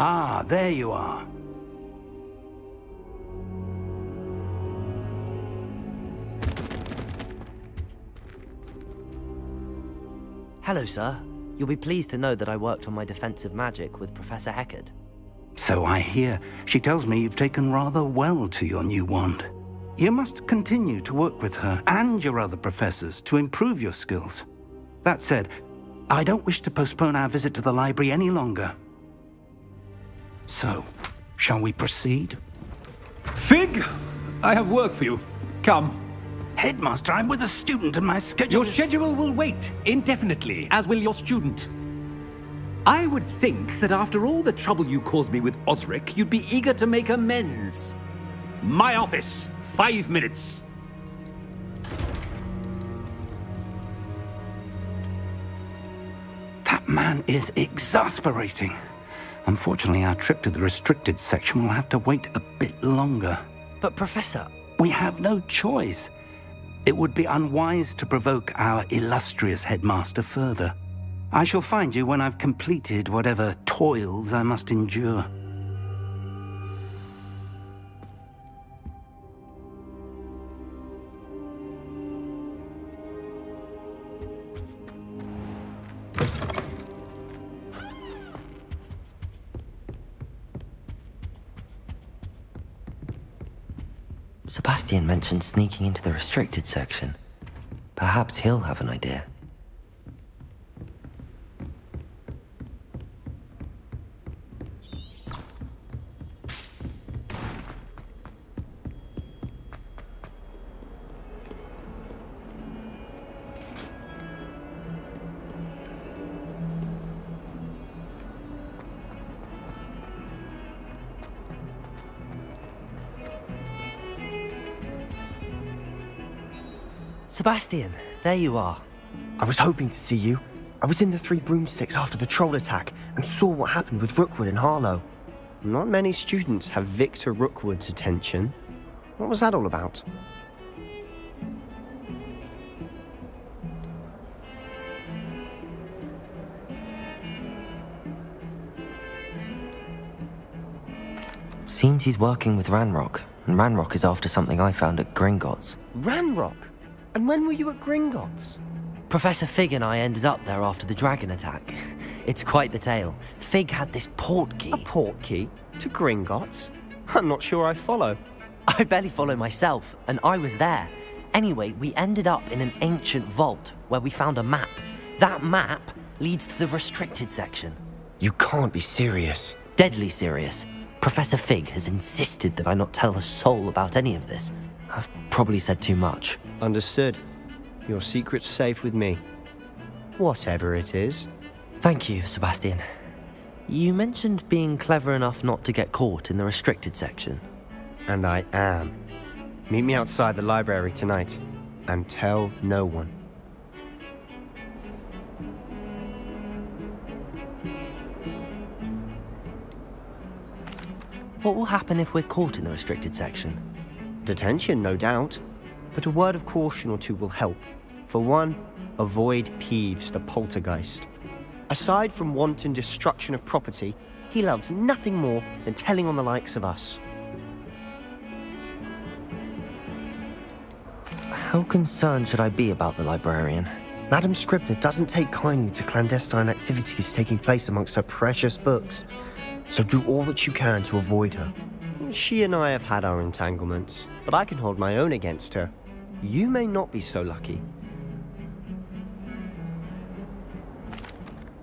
Ah, there you are. Hello, sir. You'll be pleased to know that I worked on my defensive magic with Professor Heckard. So I hear. She tells me you've taken rather well to your new wand. You must continue to work with her and your other professors to improve your skills. That said, I don't wish to postpone our visit to the library any longer. So, shall we proceed? Fig! I have work for you. Come. Headmaster, I'm with a student and my schedule Your schedule will wait indefinitely, as will your student. I would think that after all the trouble you caused me with Osric, you'd be eager to make amends. My office, 5 minutes. That man is exasperating. Unfortunately, our trip to the restricted section will have to wait a bit longer. But Professor... We have no choice. It would be unwise to provoke our illustrious headmaster further. I shall find you when I've completed whatever toils I must endure. Sebastian mentioned sneaking into the restricted section. Perhaps he'll have an idea. Sebastian, there you are. I was hoping to see you. I was in the Three Broomsticks after the troll attack and saw what happened with Rookwood and Harlow. Not many students have Victor Rookwood's attention. What was that all about? Seems he's working with Ranrock, and Ranrock is after something I found at Gringotts. Ranrock? And when were you at Gringotts? Professor Fig and I ended up there after the dragon attack. It's quite the tale. Fig had this port key. A port key? To Gringotts? I'm not sure I follow. I barely follow myself, and I was there. Anyway, we ended up in an ancient vault where we found a map. That map leads to the restricted section. You can't be serious. Deadly serious. Professor Fig has insisted that I not tell a soul about any of this. I've probably said too much. Understood. Your secret's safe with me. Whatever it is. Thank you, Sebastian. You mentioned being clever enough not to get caught in the restricted section. And I am. Meet me outside the library tonight, and tell no one. What will happen if we're caught in the restricted section? Detention, no doubt. But a word of caution or two will help. For one, avoid Peeves, the poltergeist. Aside from wanton destruction of property, he loves nothing more than telling on the likes of us. How concerned should I be about the librarian? Madam Scribner doesn't take kindly to clandestine activities taking place amongst her precious books. So do all that you can to avoid her. She and I have had our entanglements, but I can hold my own against her. You may not be so lucky.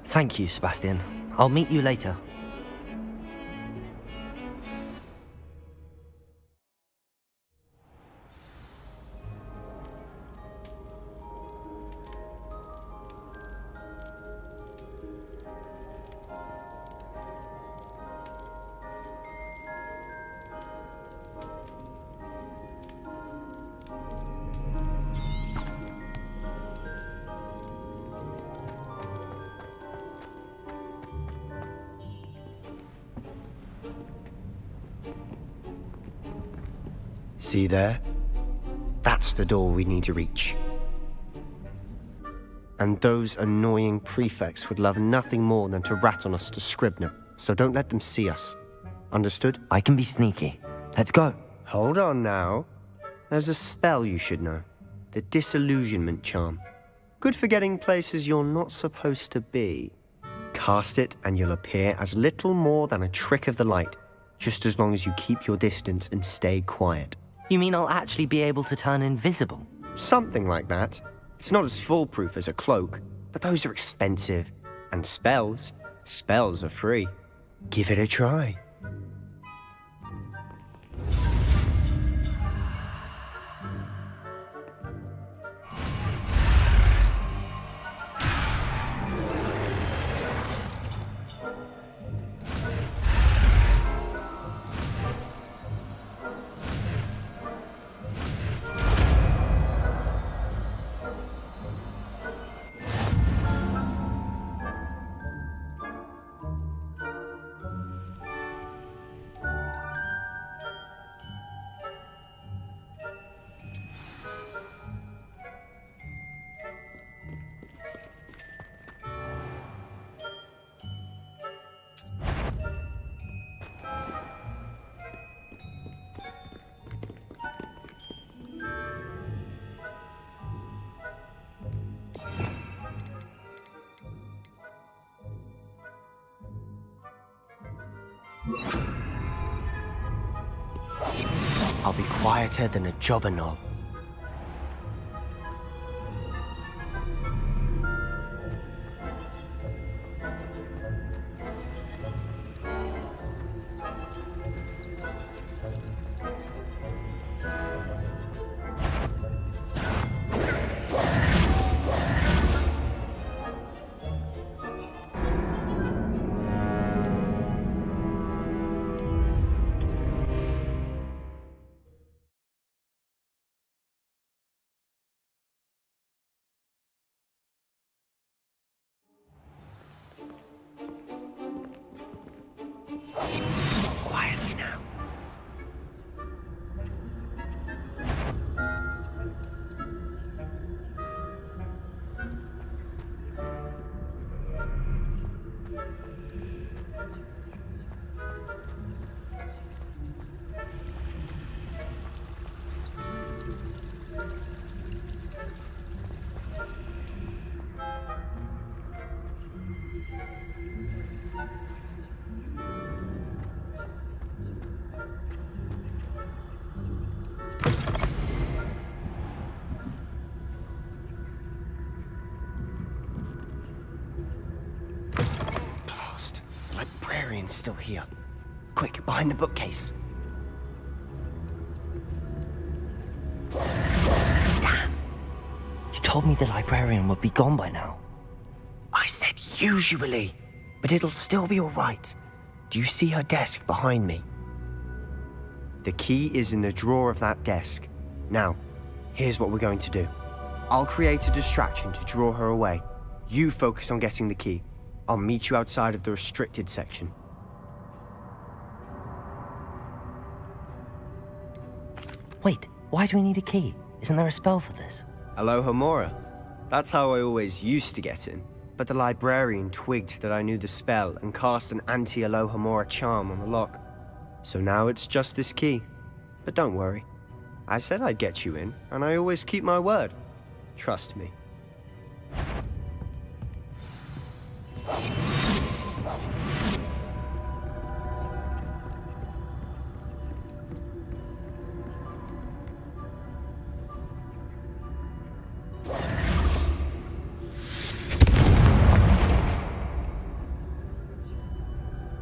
Thank you, Sebastian. I'll meet you later. See there? That's the door we need to reach. And those annoying prefects would love nothing more than to rat on us to Scribner. so don't let them see us. Understood? I can be sneaky. Let's go. Hold on now. There's a spell you should know. The Disillusionment Charm. Good for getting places you're not supposed to be. Cast it and you'll appear as little more than a trick of the light, just as long as you keep your distance and stay quiet. You mean I'll actually be able to turn invisible? Something like that. It's not as foolproof as a cloak, but those are expensive. And spells are free. Give it a try. I'll be quieter than a jobberknoll. Quietly now. Librarian's still here. Quick, behind the bookcase. Damn! You told me the librarian would be gone by now. I said usually, but it'll still be all right. Do you see her desk behind me? The key is in the drawer of that desk. Now, here's what we're going to do. I'll create a distraction to draw her away. You focus on getting the key. I'll meet you outside of the restricted section. Wait, why do we need a key? Isn't there a spell for this? Alohomora. That's how I always used to get in. But the librarian twigged that I knew the spell and cast an anti-Alohomora charm on the lock. So now it's just this key. But don't worry. I said I'd get you in, and I always keep my word. Trust me.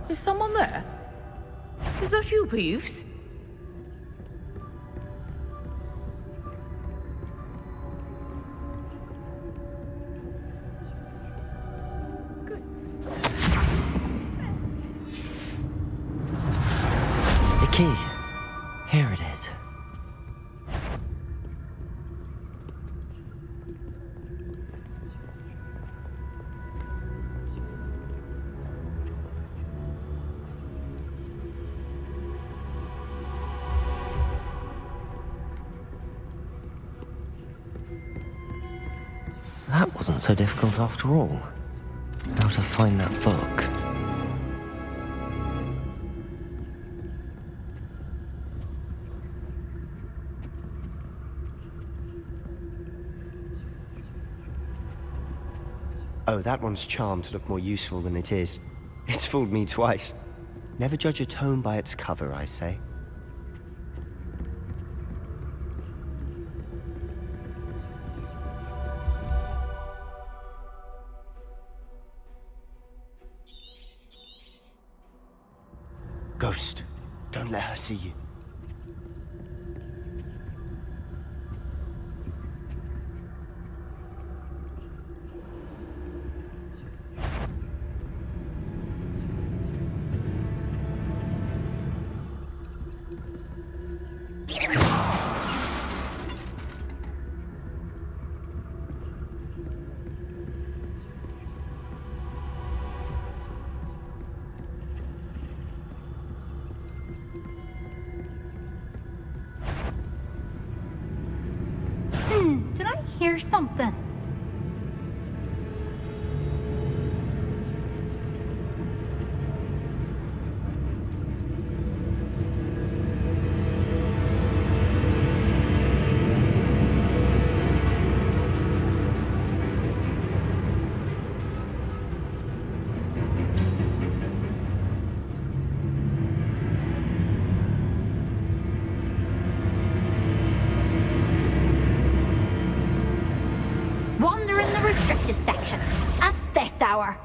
Is someone there? Is that you, Peeves? The key. Here it is. That wasn't so difficult after all. How to find that book. Oh, that one's charmed to look more useful than it is. It's fooled me twice. Never judge a tome by its cover, I say. Ghost, don't let her see you. Did I hear something? Wander in the restricted section at this hour.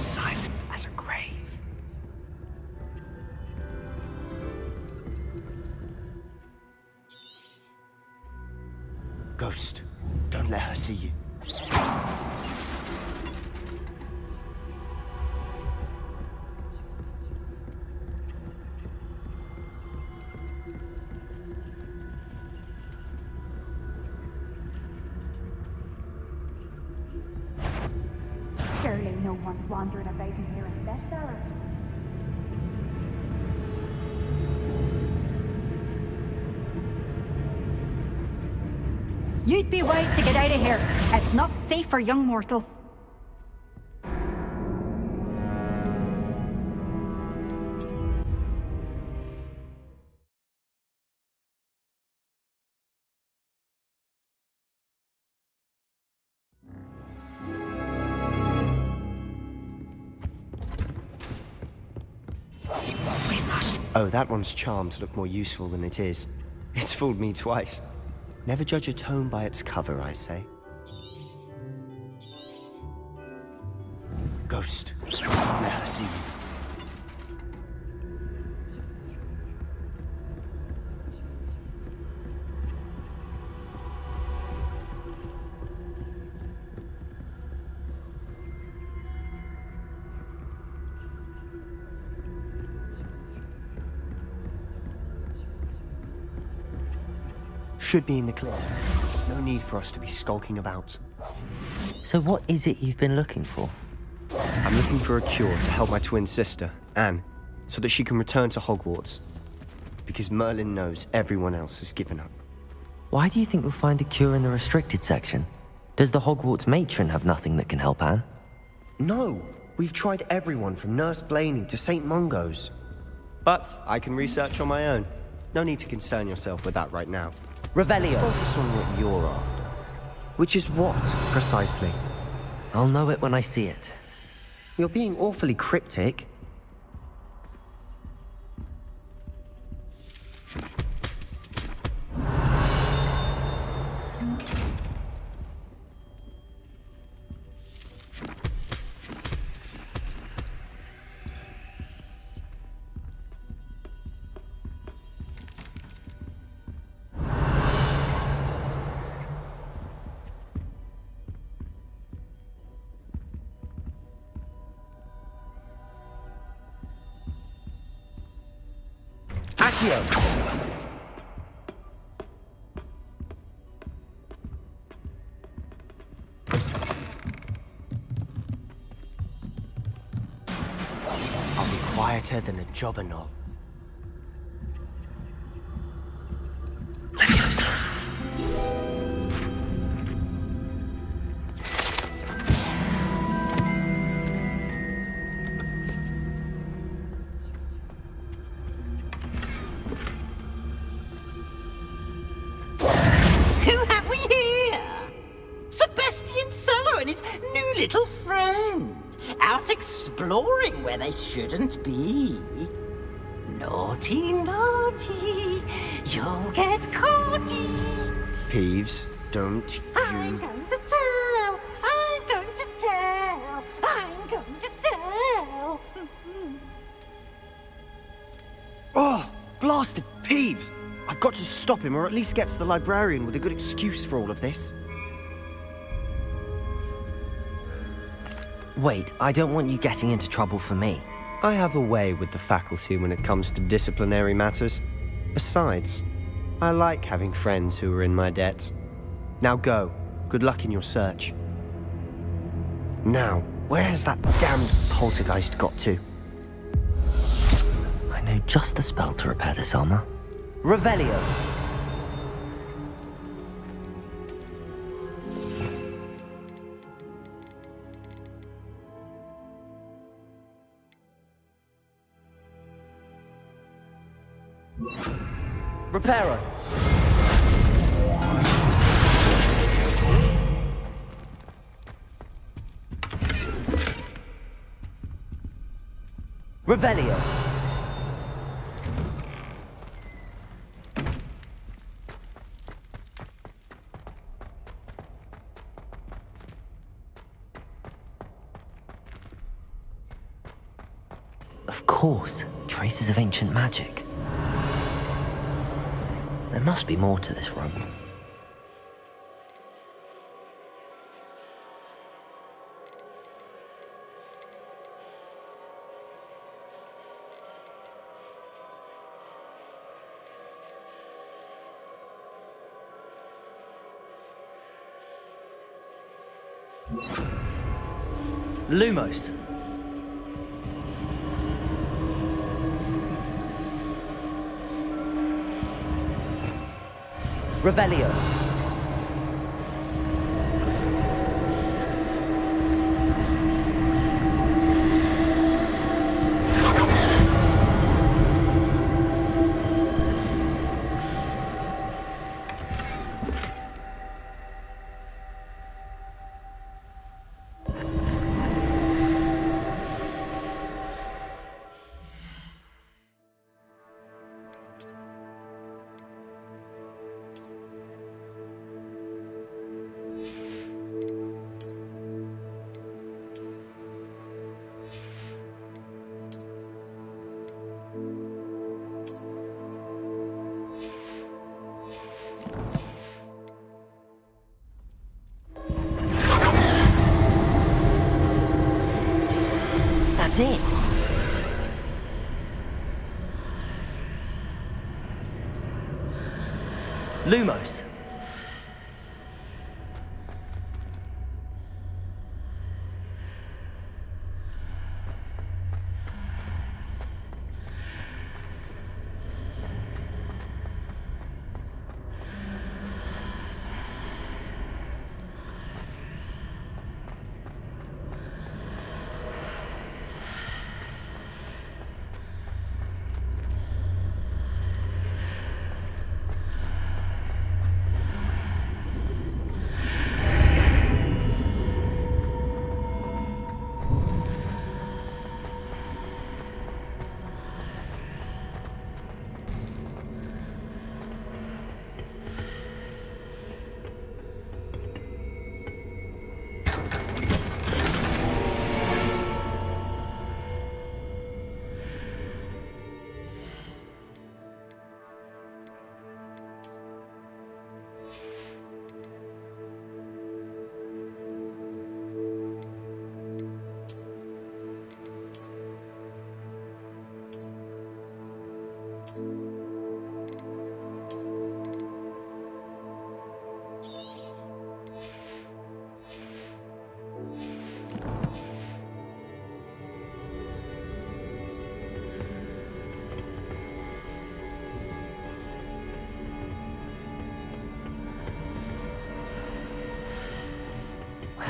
Silent as a grave. Ghost, don't let her see you. Surely no one's wandering about in here at this hour. You'd be wise to get out of here. It's not safe for young mortals. Oh, that one's charmed to look more useful than it is. It's fooled me twice. Never judge a tome by its cover, I say. Ghost, don't let her see you. Should be in the clear. There's no need for us to be skulking about. So what is it you've been looking for? I'm looking for a cure to help my twin sister, Anne, so that she can return to Hogwarts. Because Merlin knows everyone else has given up. Why do you think we'll find a cure in the restricted section? Does the Hogwarts matron have nothing that can help Anne? No! We've tried everyone from Nurse Blaney to St. Mungo's. But I can research on my own. No need to concern yourself with that right now. Let's Revelio! focus on what you're after. Which is what, precisely? I'll know it when I see it. You're being awfully cryptic. quieter than a jobberknoll. Who have we here? Sebastian Solo and his new little friend. Out exploring where they shouldn't be. Naughty, naughty, you'll get caughty. Peeves, don't I'm you... going to tell, I'm going to tell, I'm going to tell. Oh, blasted Peeves! I've got to stop him, or at least get to the librarian with a good excuse for all of this. Wait, I don't want you getting into trouble for me. I have a way with the faculty when it comes to disciplinary matters. Besides, I like having friends who are in my debt. Now go. Good luck in your search. Now, where has that damned poltergeist got to? I know just the spell to repair this armor. Revelio. Reparo. Revelio. Of course, traces of ancient magic. There must be more to this room. Lumos. Revelio. That's it. Lumos.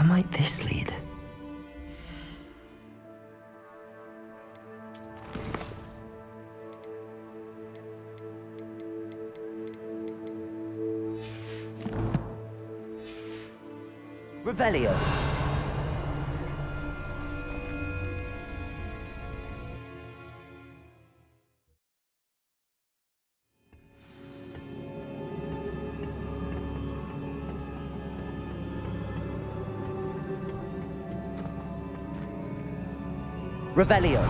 Where might this lead? Revelio. Revelio.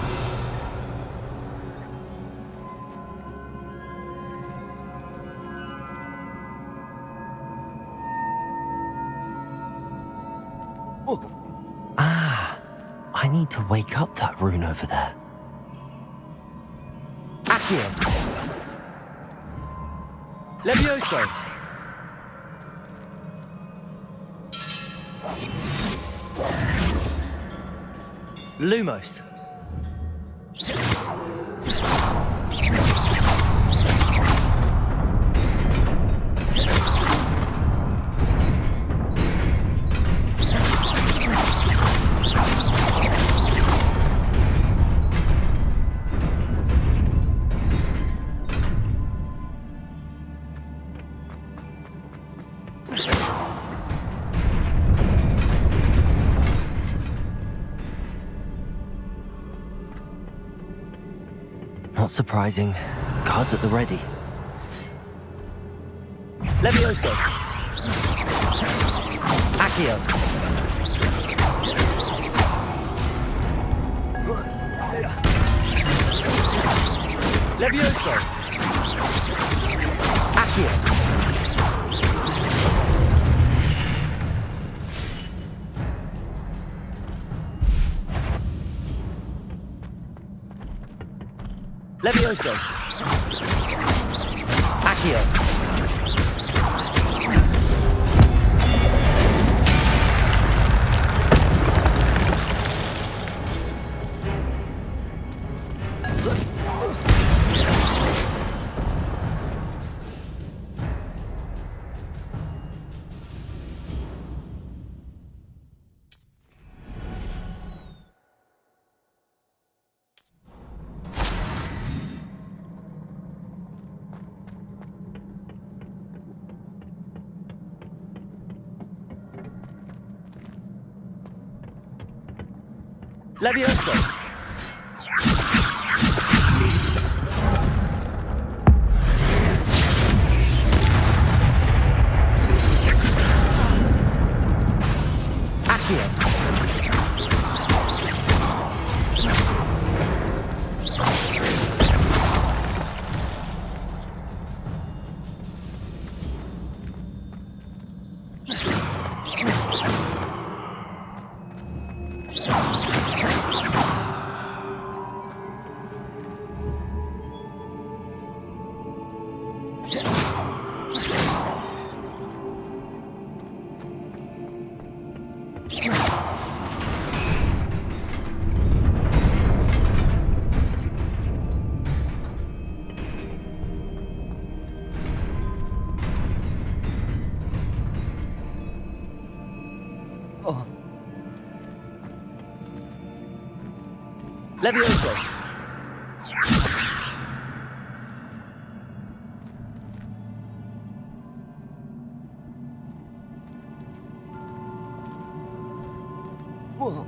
Ah, I need to wake up that rune over there. Accio. Levioso. Lumos. Not surprising. Cards at the ready. Levioso. Accio. Levioso. Accio. Levioso. Accio. Levioso. Accio. Oh. Levioso. Whoa.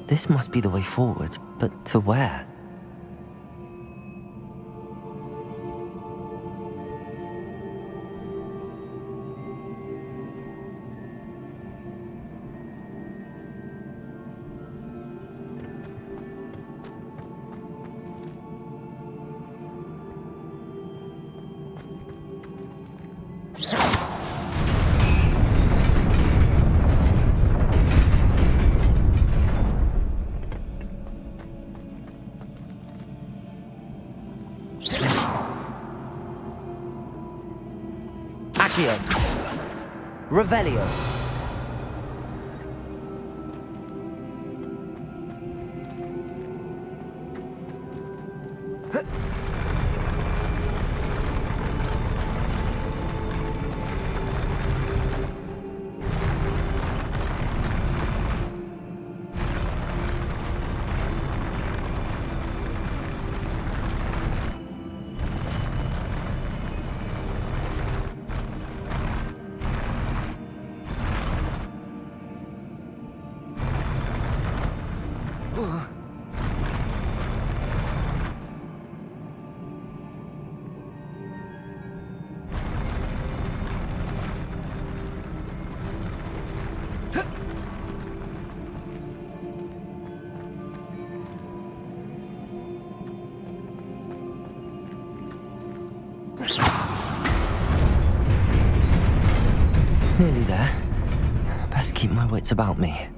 This must be the way forward, but to where? Accio. Revelio. Nearly there. Best keep my wits about me.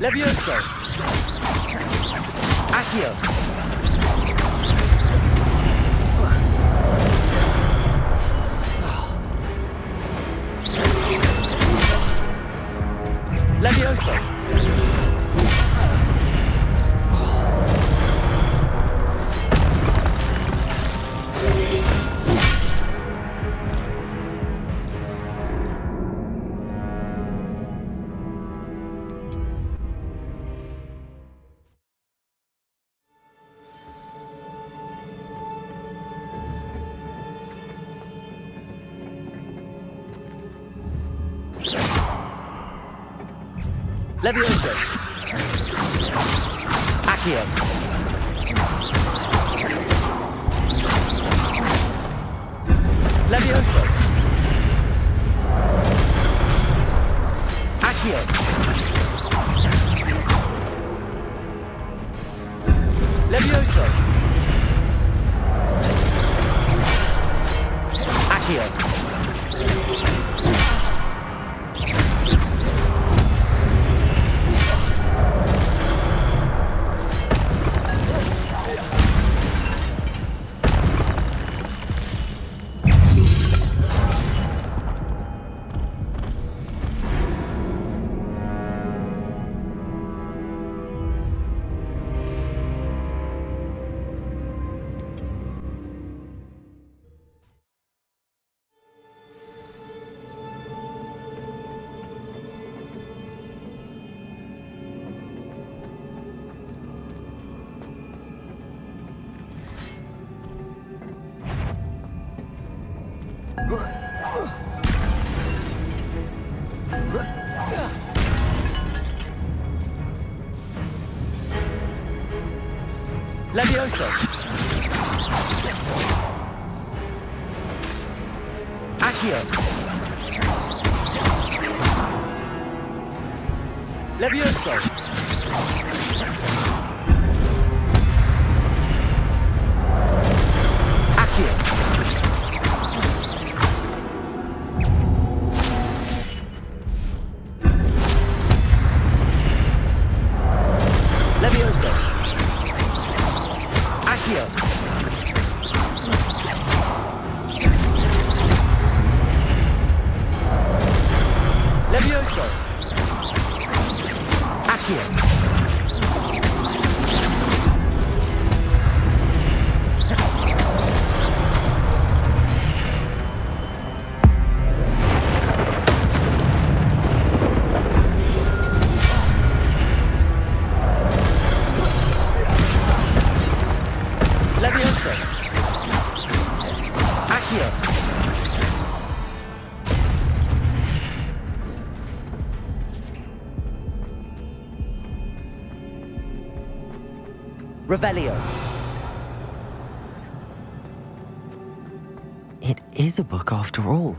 Levioso! Accio! Levioso! Levioso. Accio. Levioso. Accio. Levioso. Accio. Levioso. Accio. Levioso. Accio. Levioso. Accio. Levioso. Accio. Levioso. Accio. Revelio. It is a book after all.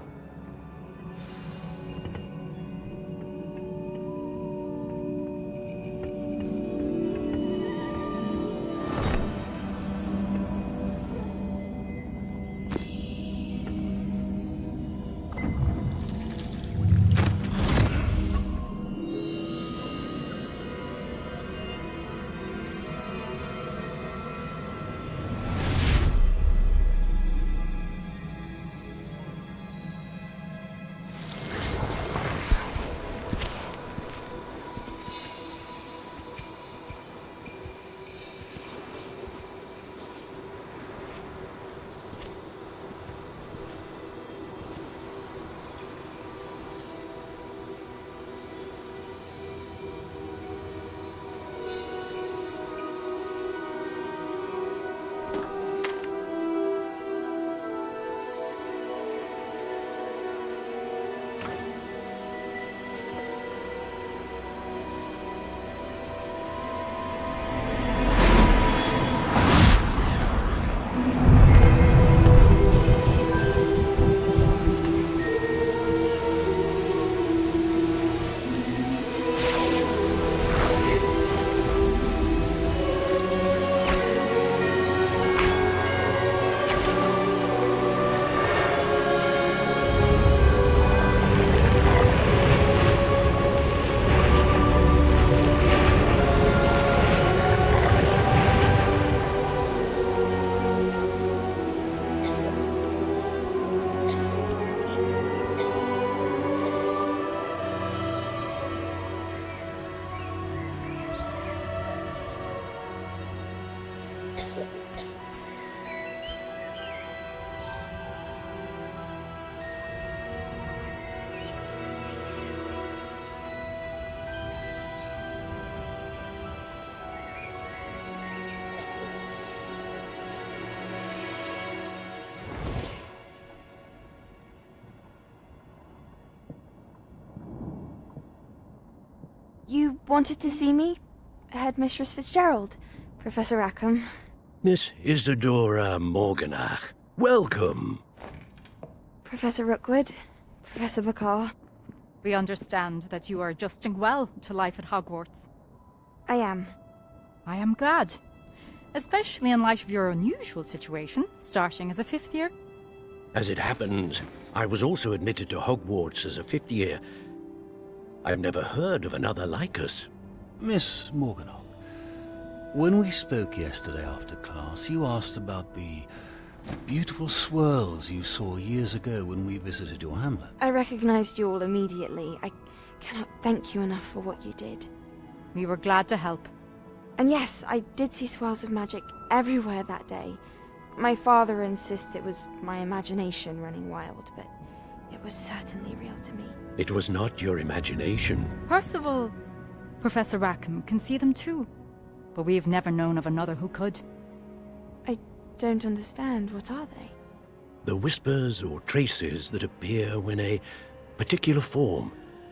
You wanted to see me? Headmistress Fitzgerald, Professor Rackham. Miss Isadora Morganach, welcome. Professor Rookwood, Professor Bakar. We understand that you are adjusting well to life at Hogwarts. I am. I am glad. Especially in light of your unusual situation, starting as a 5th year. As it happens, I was also admitted to Hogwarts as a 5th year. I've never heard of another like us. Miss Morganach, when we spoke yesterday after class, you asked about the beautiful swirls you saw years ago when we visited your hamlet. I recognized you all immediately. I cannot thank you enough for what you did. We were glad to help. And yes, I did see swirls of magic everywhere that day. My father insists it was my imagination running wild, but it was certainly real to me. It was not your imagination. Percival, Professor Rackham can see them too. But we have never known of another who could. I don't understand. What are they? The whispers or traces that appear when a particular form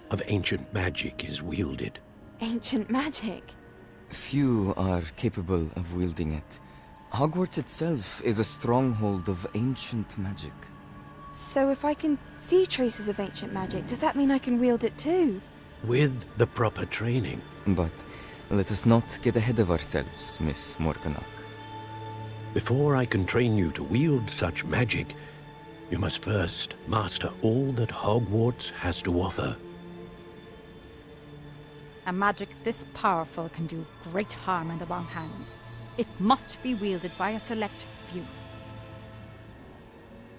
of ancient magic is wielded. Ancient magic? Few are capable of wielding it. Hogwarts itself is a stronghold of ancient magic. So if I can see traces of ancient magic, does that mean I can wield it too? With the proper training. But let us not get ahead of ourselves, Miss Morganach. Before I can train you to wield such magic, you must first master all that Hogwarts has to offer. A magic this powerful can do great harm in the wrong hands. It must be wielded by a select few.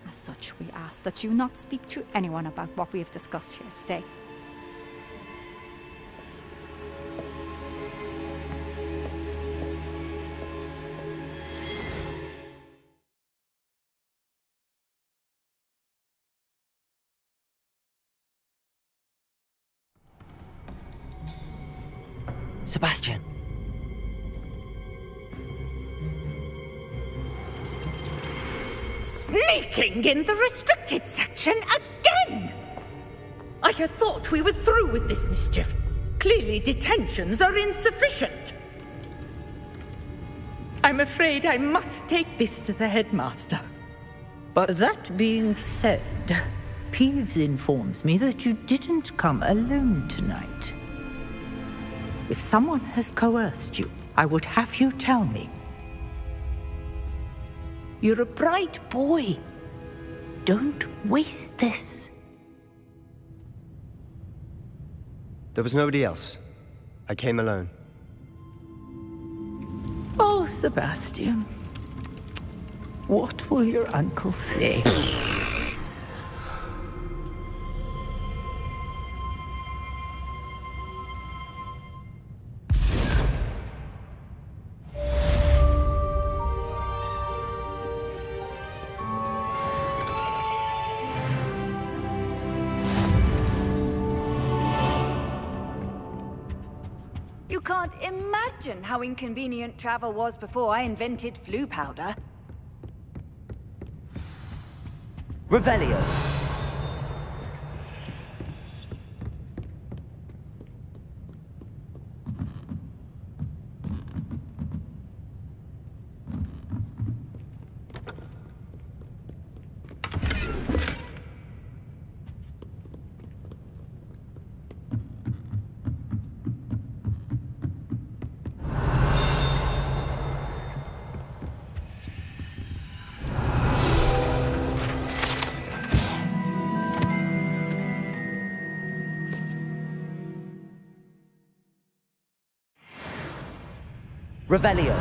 As such, we ask that you not speak to anyone about what we have discussed here today. Sebastian. Sneaking in the restricted section again! I had thought we were through with this mischief. Clearly detentions are insufficient. I'm afraid I must take this to the headmaster. But that being said, Peeves informs me that you didn't come alone tonight. If someone has coerced you, I would have you tell me. You're a bright boy. Don't waste this. There was nobody else. I came alone. Oh, Sebastian. What will your uncle say? You can't imagine how inconvenient travel was before I invented flu powder. Revelio. Revelio.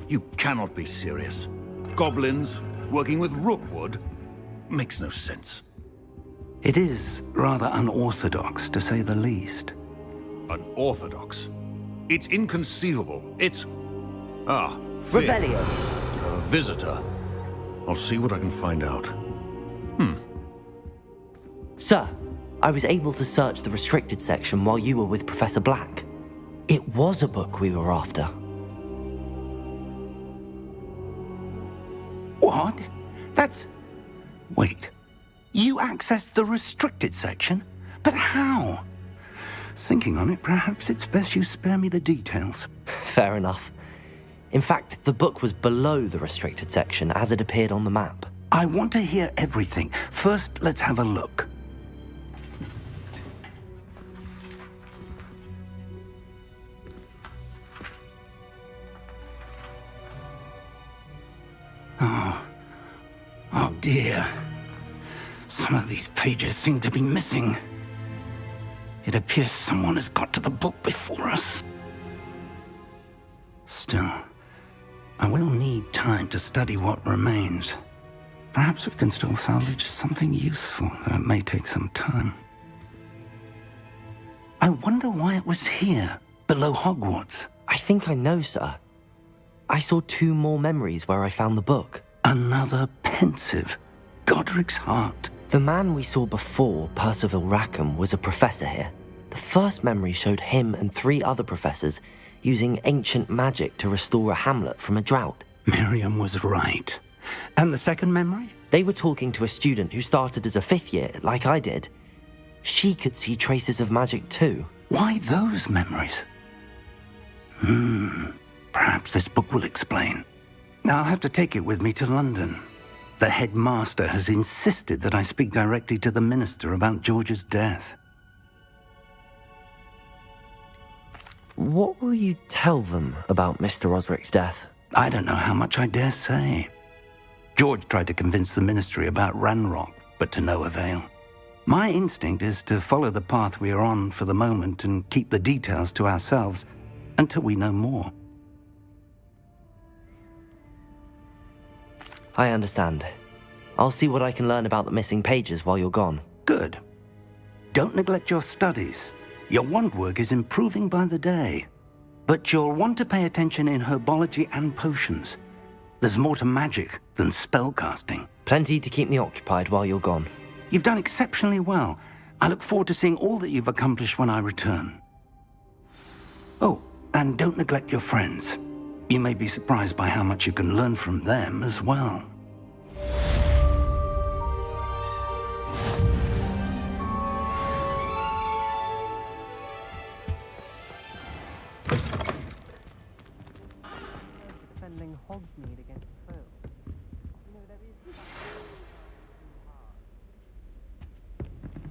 You cannot be serious. Goblins working with Rookwood makes no sense. It is rather unorthodox, to say the least. Unorthodox? It's inconceivable. It's... Ah, Revelio. You have a visitor. I'll see what I can find out. Sir, I was able to search the restricted section while you were with Professor Black. It was a book we were after. What? That's... Wait. You accessed the restricted section? But how? Thinking on it, perhaps it's best you spare me the details. Fair enough. In fact, the book was below the restricted section as it appeared on the map. I want to hear everything. First, let's have a look. Oh dear. Some of these pages seem to be missing. It appears someone has got to the book before us. Still, I will need time to study what remains. Perhaps we can still salvage something useful, though it may take some time. I wonder why it was here, below Hogwarts. I think I know, sir. I saw 2 more memories where I found the book. Another pensive. Godric's heart. The man we saw before, Percival Rackham, was a professor here. The first memory showed him and 3 other professors using ancient magic to restore a hamlet from a drought. Miriam was right. And the second memory? They were talking to a student who started as a 5th year, like I did. She could see traces of magic too. Why those memories? Perhaps this book will explain. Now I'll have to take it with me to London. The headmaster has insisted that I speak directly to the minister about George's death. What will you tell them about Mr. Osric's death? I don't know how much I dare say. George tried to convince the ministry about Ranrock, but to no avail. My instinct is to follow the path we are on for the moment and keep the details to ourselves until we know more. I understand. I'll see what I can learn about the missing pages while you're gone. Good. Don't neglect your studies. Your wand work is improving by the day. But you'll want to pay attention in herbology and potions. There's more to magic than spellcasting. Plenty to keep me occupied while you're gone. You've done exceptionally well. I look forward to seeing all that you've accomplished when I return. Oh, and don't neglect your friends. You may be surprised by how much you can learn from them as well.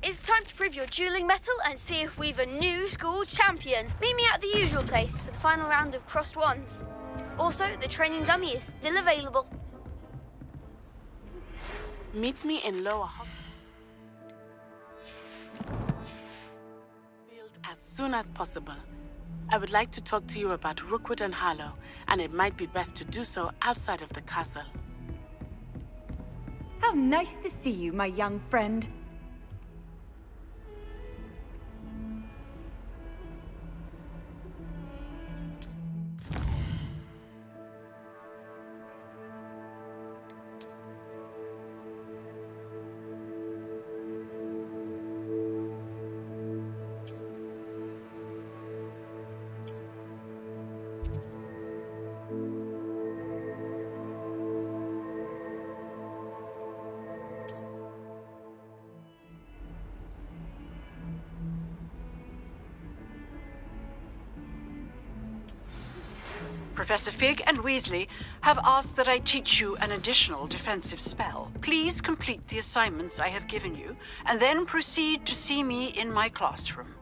It's time to prove your dueling mettle and see if we've a new school champion. Meet me at the usual place for the final round of crossed wands. Also, the training dummy is still available. Meet me in Lower Field as soon as possible. I would like to talk to you about Rookwood and Harlow, and it might be best to do so outside of the castle. How nice to see you, my young friend. Professor Fig and Weasley have asked that I teach you an additional defensive spell. Please complete the assignments I have given you, and then proceed to see me in my classroom.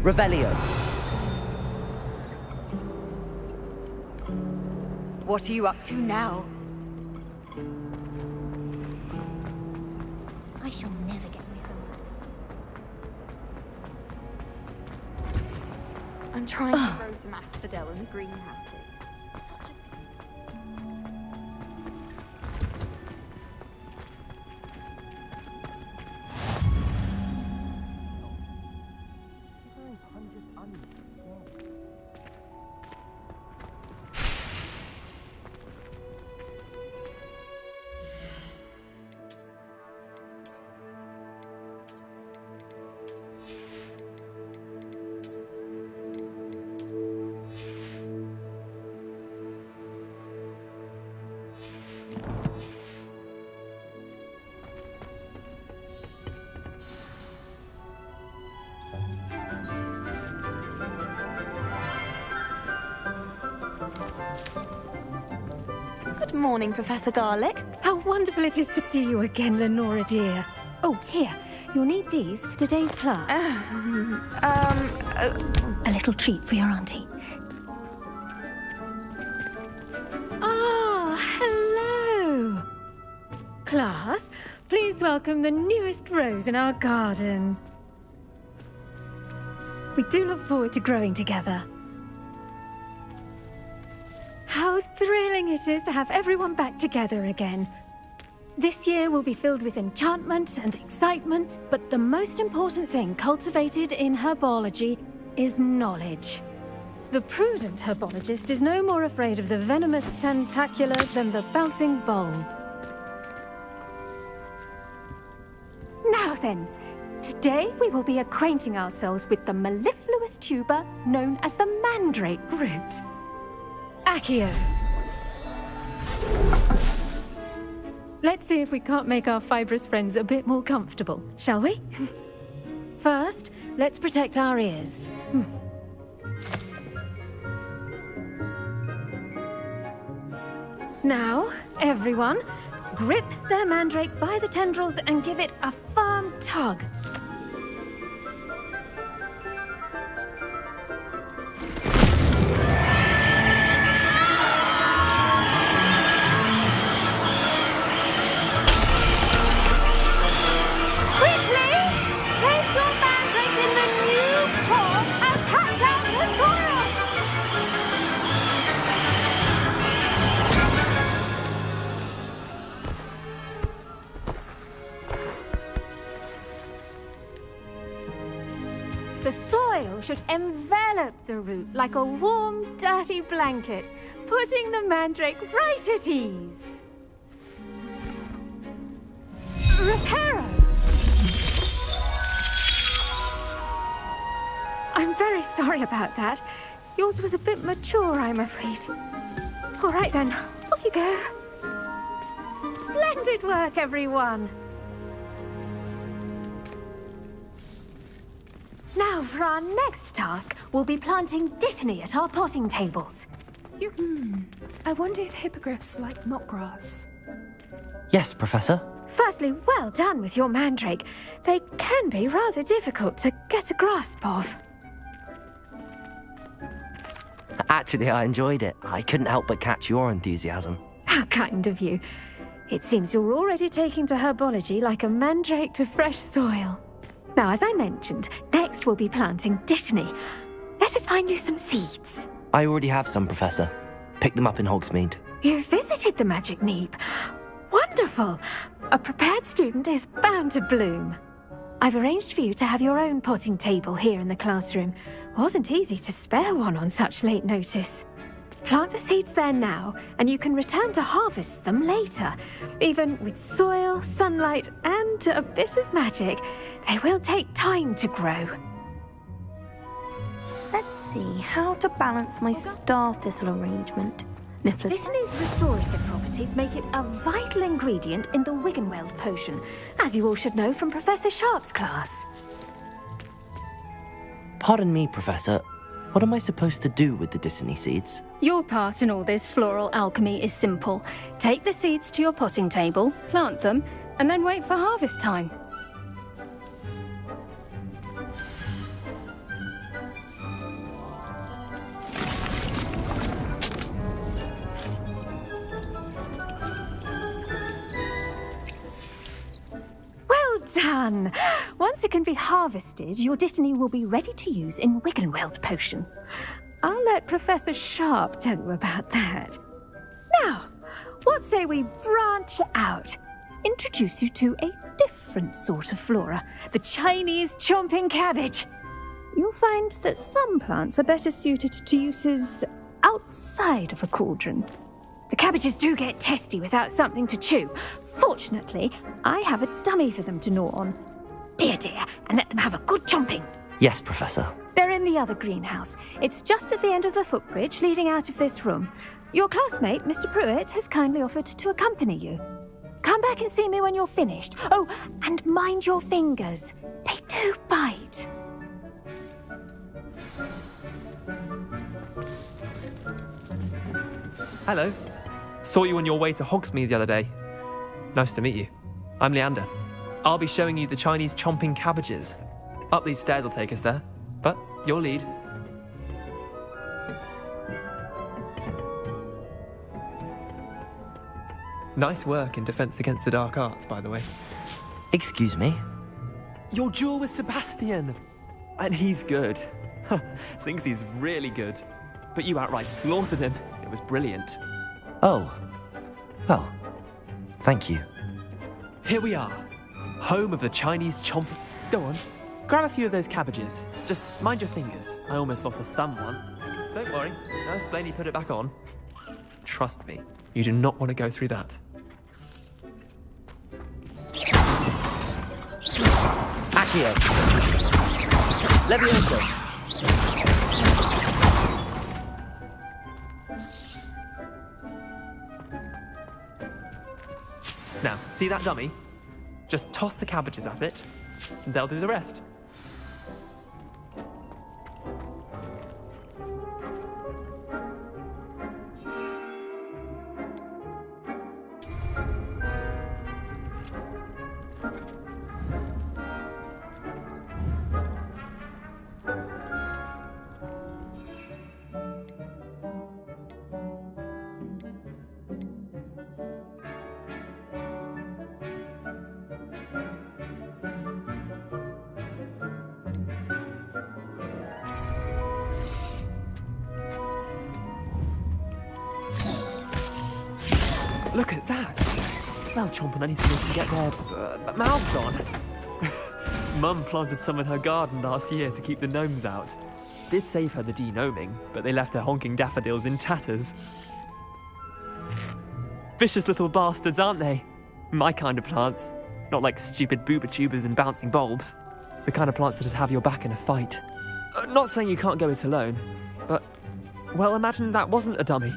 Revelio. What are you up to now? I shall never get my homework. I'm trying to grow some asphodel in the greenhouses. Good morning, Professor Garlick. How wonderful it is to see you again, Lenora dear. Oh, here. You'll need these for today's class. A little treat for your auntie. Ah, hello. Class, please welcome the newest rose in our garden. We do look forward to growing together. How thrilling it is to have everyone back together again. This year will be filled with enchantment and excitement, but the most important thing cultivated in herbology is knowledge. The prudent herbologist is no more afraid of the venomous tentacula than the bouncing bulb. Now then, today we will be acquainting ourselves with the mellifluous tuber known as the mandrake root. Accio. Let's see if we can't make our fibrous friends a bit more comfortable, shall we? First, let's protect our ears. Now, everyone, grip their mandrake by the tendrils and give it a firm tug. The soil should envelop the root like a warm, dirty blanket, putting the mandrake right at ease. Reparo! I'm very sorry about that. Yours was a bit mature, I'm afraid. All right then, off you go. Splendid work, everyone. Now, for our next task, we'll be planting dittany at our potting tables. I wonder if hippogriffs like knotgrass. Yes, Professor. Firstly, well done with your mandrake. They can be rather difficult to get a grasp of. Actually, I enjoyed it. I couldn't help but catch your enthusiasm. How kind of you. It seems you're already taking to herbology like a mandrake to fresh soil. Now, as I mentioned, next we'll be planting dittany. Let us find you some seeds. I already have some, Professor. Picked them up in Hogsmeade. You visited the Magic Neep. Wonderful! A prepared student is bound to bloom. I've arranged for you to have your own potting table here in the classroom. Wasn't easy to spare one on such late notice. Plant the seeds there now, and you can return to harvest them later. Even with soil, sunlight, and a bit of magic, they will take time to grow. Let's see how to balance my star thistle arrangement. Dittany's restorative properties make it a vital ingredient in the Wiggenweld potion, as you all should know from Professor Sharp's class. Pardon me, Professor. What am I supposed to do with the Dittany seeds? Your part in all this floral alchemy is simple. Take the seeds to your potting table, plant them, and then wait for harvest time. Well done! Once it can be harvested, your Dittany will be ready to use in Wiggenweld potion. I'll let Professor Sharp tell you about that. Now, what say we branch out? Introduce you to a different sort of flora, the Chinese chomping cabbage. You'll find that some plants are better suited to uses outside of a cauldron. The cabbages do get testy without something to chew. Fortunately, I have a dummy for them to gnaw on. Be a dear and let them have a good chomping. Yes, Professor. They're in the other greenhouse. It's just at the end of the footbridge leading out of this room. Your classmate, Mr. Pruitt, has kindly offered to accompany you. Come back and see me when you're finished. Oh, and mind your fingers. They do bite. Hello. Saw you on your way to Hogsmeade the other day. Nice to meet you. I'm Leander. I'll be showing you the Chinese chomping cabbages. Up these stairs will take us there, but your lead. Nice work in Defense Against the Dark Arts, by the way. Excuse me? Your duel with Sebastian! And he's good. Thinks he's really good. But you outright slaughtered him. It was brilliant. Oh. Well, thank you. Here we are. Home of the Chinese chomp... Go on. Grab a few of those cabbages. Just mind your fingers. I almost lost a thumb once. Don't worry. Nurse Blaney put it back on. Trust me. You do not want to go through that. Accio. Levioso. Now, see that dummy? Just toss the cabbages at it, and they'll do the rest. Look at that! They'll chomp on anything they can get their mouths on. Mum planted some in her garden last year to keep the gnomes out. Did save her the de-gnoming, but they left her honking daffodils in tatters. Vicious little bastards, aren't they? My kind of plants. Not like stupid booba tubers and bouncing bulbs. The kind of plants that'd have your back in a fight. Not saying you can't go it alone, but... well, imagine that wasn't a dummy.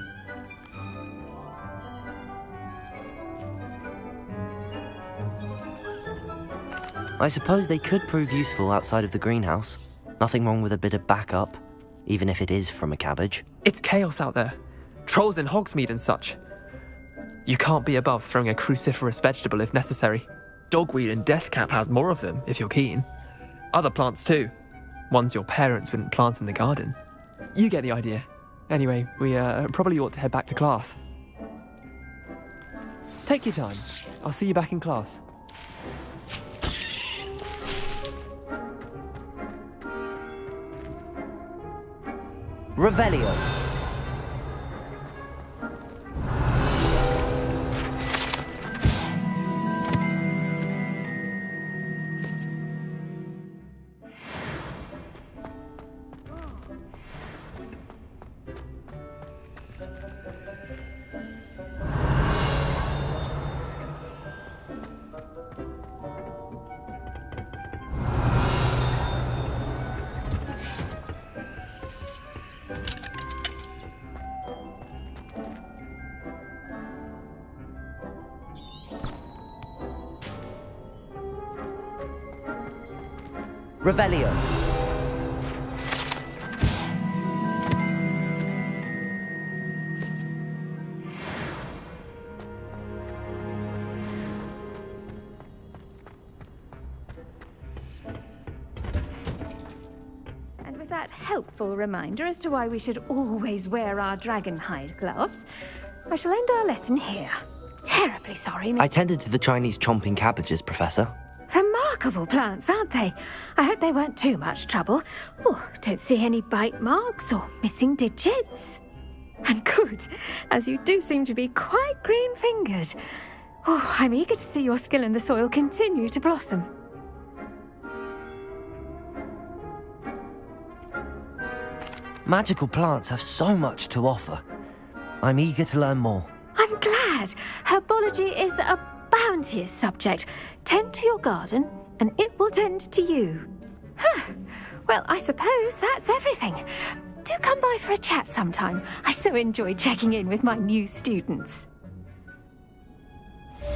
I suppose they could prove useful outside of the greenhouse. Nothing wrong with a bit of backup, even if it is from a cabbage. It's chaos out there. Trolls in Hogsmeade and such. You can't be above throwing a cruciferous vegetable if necessary. Dogweed and deathcap has more of them, if you're keen. Other plants too. Ones your parents wouldn't plant in the garden. You get the idea. Anyway, we probably ought to head back to class. Take your time. I'll see you back in class. Revelio. Revelio. And with that helpful reminder as to why we should always wear our dragon hide gloves, I shall end our lesson here. Terribly sorry, Miss... I tended to the Chinese chomping cabbages, Professor. Remarkable plants, aren't they? I hope they weren't too much trouble. Oh, don't see any bite marks or missing digits. And good, as you do seem to be quite green-fingered. Oh, I'm eager to see your skill in the soil continue to blossom. Magical plants have so much to offer. I'm eager to learn more. I'm glad. Herbology is a bounteous subject. Tend to your garden, and it will tend to you. Huh. Well, I suppose that's everything. Do come by for a chat sometime. I so enjoy checking in with my new students. Those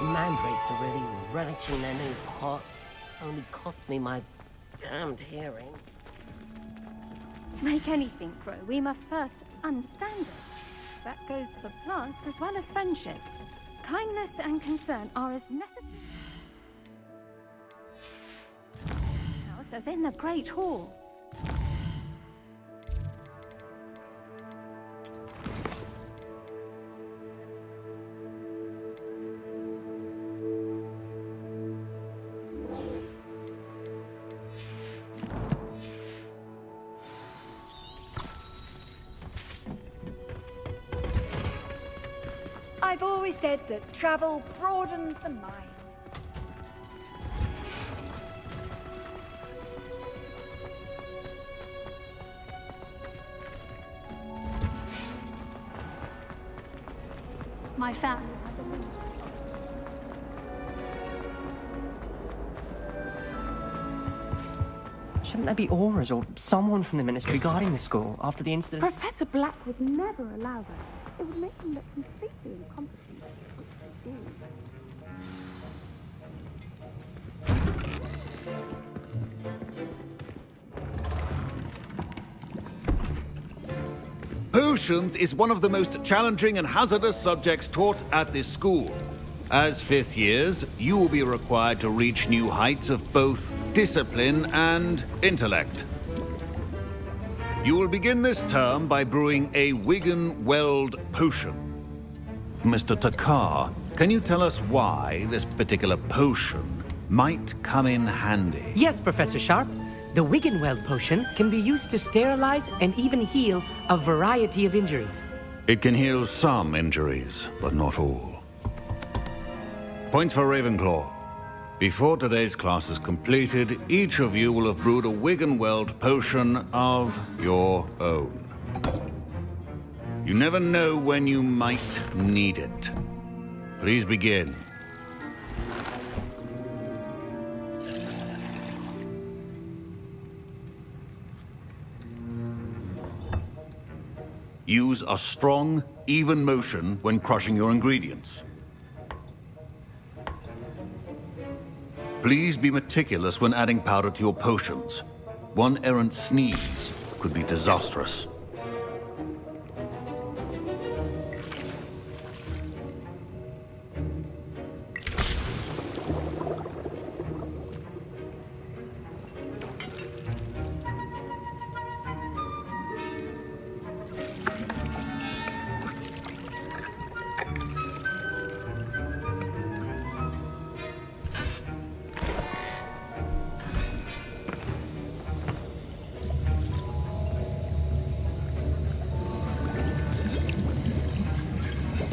mandrakes are really relishing their new pots. Only cost me my damned hearing. To make anything grow, we must first understand it. That goes for plants as well as friendships. Kindness and concern are as necessary as in the Great Hall. I've always said that travel broadens the mind. My fan. Shouldn't there be auras or someone from the ministry guarding the school after the incident? Professor Black would never allow that. It would make them look completely incompetent, which they do. Potions is one of the most challenging and hazardous subjects taught at this school. As fifth years, you will be required to reach new heights of both discipline and intellect. You will begin this term by brewing a Wigan-Weld potion. Mr. Takar, can you tell us why this particular potion might come in handy? Yes, Professor Sharp. The Wigan-Weld potion can be used to sterilize and even heal a variety of injuries. It can heal some injuries, but not all. Points for Ravenclaw. Before today's class is completed, each of you will have brewed a Wigan-Weld potion of your own. You never know when you might need it. Please begin. Use a strong, even motion when crushing your ingredients. Please be meticulous when adding powder to your potions. One errant sneeze could be disastrous.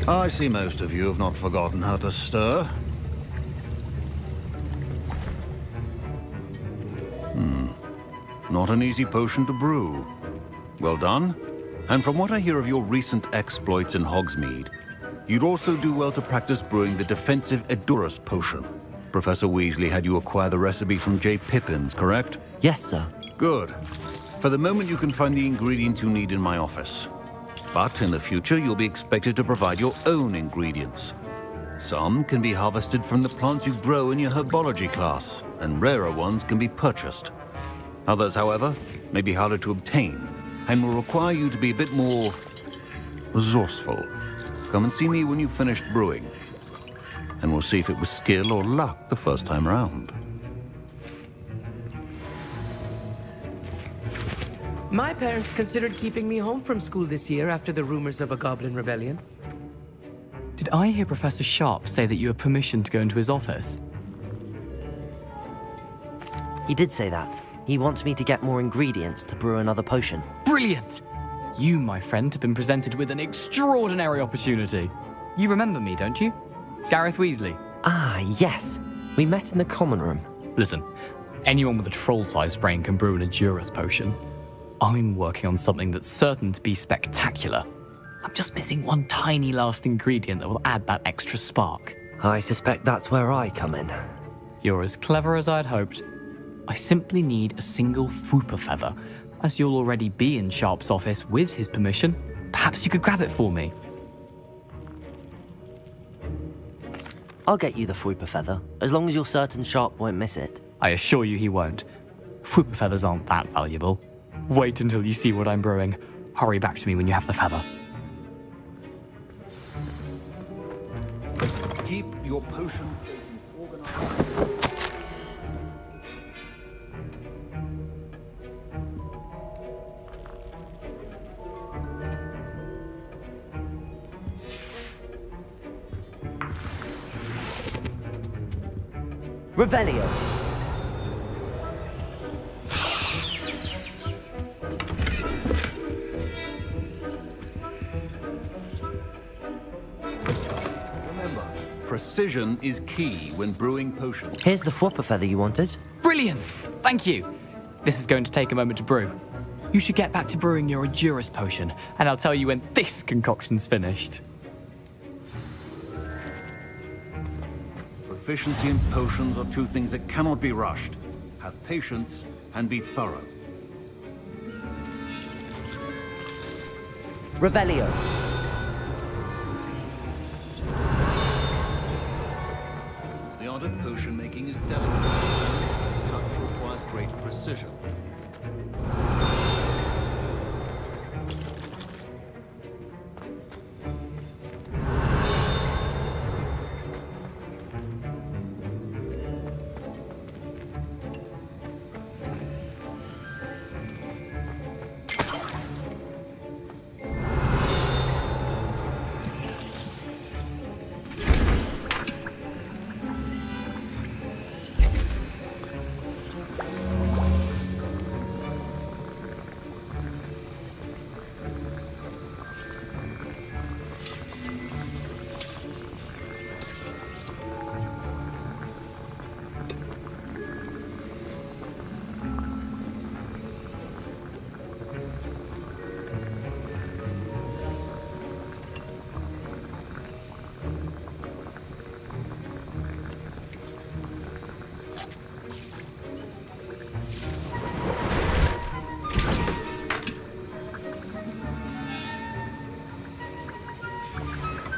I see most of you have not forgotten how to stir. Not an easy potion to brew. Well done. And from what I hear of your recent exploits in Hogsmeade, you'd also do well to practice brewing the defensive Edurus potion. Professor Weasley had you acquire the recipe from J. Pippins, correct? Yes, sir. Good. For the moment, you can find the ingredients you need in my office. But in the future, you'll be expected to provide your own ingredients. Some can be harvested from the plants you grow in your herbology class, and rarer ones can be purchased. Others, however, may be harder to obtain, and will require you to be a bit more resourceful. Come and see me when you've finished brewing, and we'll see if it was skill or luck the first time round. My parents considered keeping me home from school this year after the rumors of a goblin rebellion. Did I hear Professor Sharp say that you have permission to go into his office? He did say that. He wants me to get more ingredients to brew another potion. Brilliant! You, my friend, have been presented with an extraordinary opportunity. You remember me, don't you? Gareth Weasley. Ah, yes. We met in the common room. Listen, anyone with a troll-sized brain can brew an Edurus potion. I'm working on something that's certain to be spectacular. I'm just missing one tiny last ingredient that will add that extra spark. I suspect that's where I come in. You're as clever as I'd hoped. I simply need a single Fwooper feather. As you'll already be in Sharp's office with his permission, perhaps you could grab it for me. I'll get you the Fwooper feather, as long as you're certain Sharp won't miss it. I assure you he won't. Fwooper feathers aren't that valuable. Wait until you see what I'm brewing. Hurry back to me when you have the feather. Keep your potion organized. Revelio. Precision is key when brewing potions. Here's the Fwooper feather you wanted. Brilliant! Thank you! This is going to take a moment to brew. You should get back to brewing your Edurus potion, and I'll tell you when this concoction's finished. Proficiency in potions are two things that cannot be rushed. Have patience and be thorough. Revelio. The art of potion making is delicate, and such requires great precision.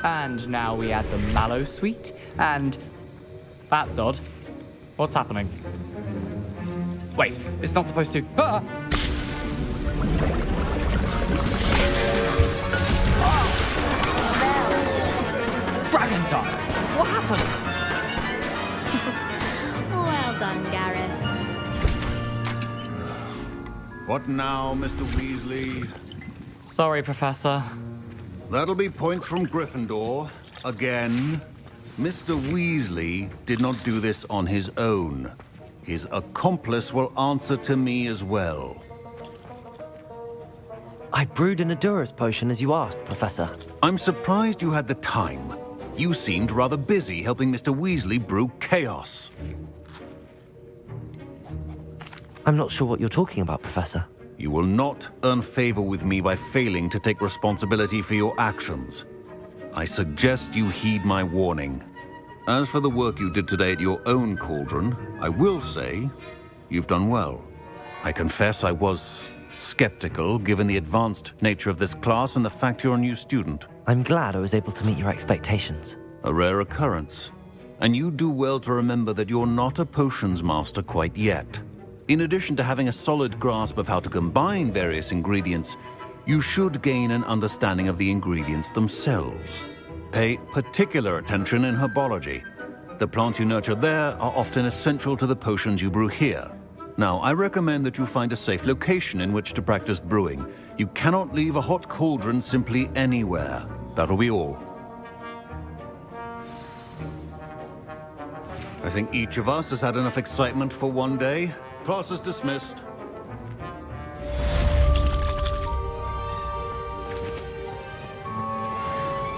And now we add the mallow sweet, and... That's odd. What's happening? Wait, it's not supposed to... Ah! Dragon time! What happened? Well done, Gareth. What now, Mr. Weasley? Sorry, Professor. That'll be points from Gryffindor. Again. Mr. Weasley did not do this on his own. His accomplice will answer to me as well. I brewed an Edurus potion as you asked, Professor. I'm surprised you had the time. You seemed rather busy helping Mr. Weasley brew chaos. I'm not sure what you're talking about, Professor. You will not earn favor with me by failing to take responsibility for your actions. I suggest you heed my warning. As for the work you did today at your own cauldron, I will say you've done well. I confess I was skeptical given the advanced nature of this class and the fact you're a new student. I'm glad I was able to meet your expectations. A rare occurrence. And you do well to remember that you're not a potions master quite yet. In addition to having a solid grasp of how to combine various ingredients, you should gain an understanding of the ingredients themselves. Pay particular attention in herbology. The plants you nurture there are often essential to the potions you brew here. Now, I recommend that you find a safe location in which to practice brewing. You cannot leave a hot cauldron simply anywhere. That'll be all. I think each of us has had enough excitement for one day. Class is dismissed.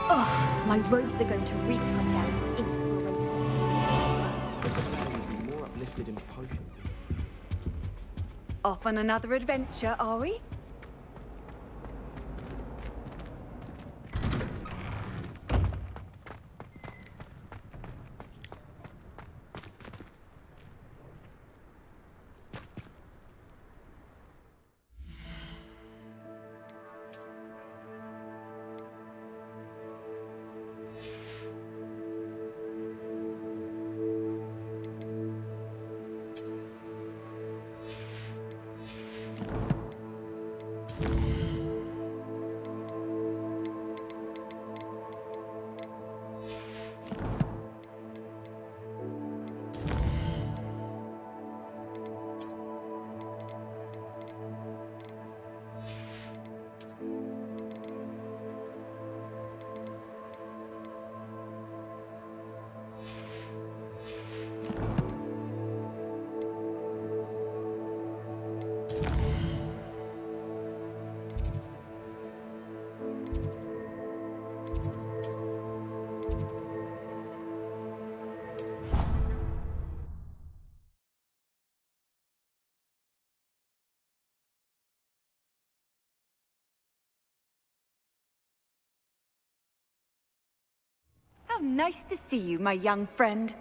Ugh, my robes are going to reek from Gareth's inspiration. More uplifted in potion. Off on another adventure, are we? How nice to see you, my young friend.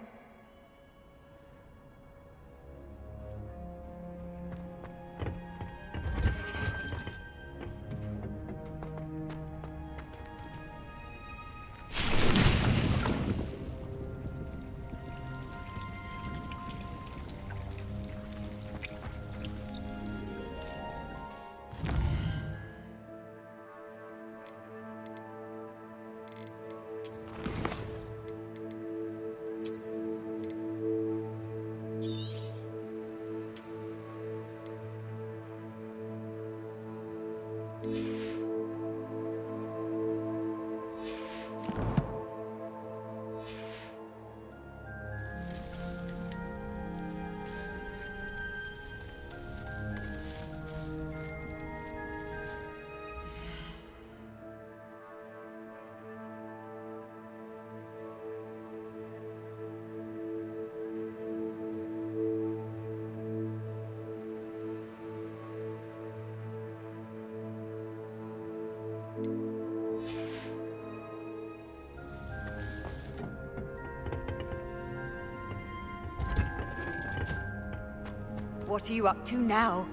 What are you up to now?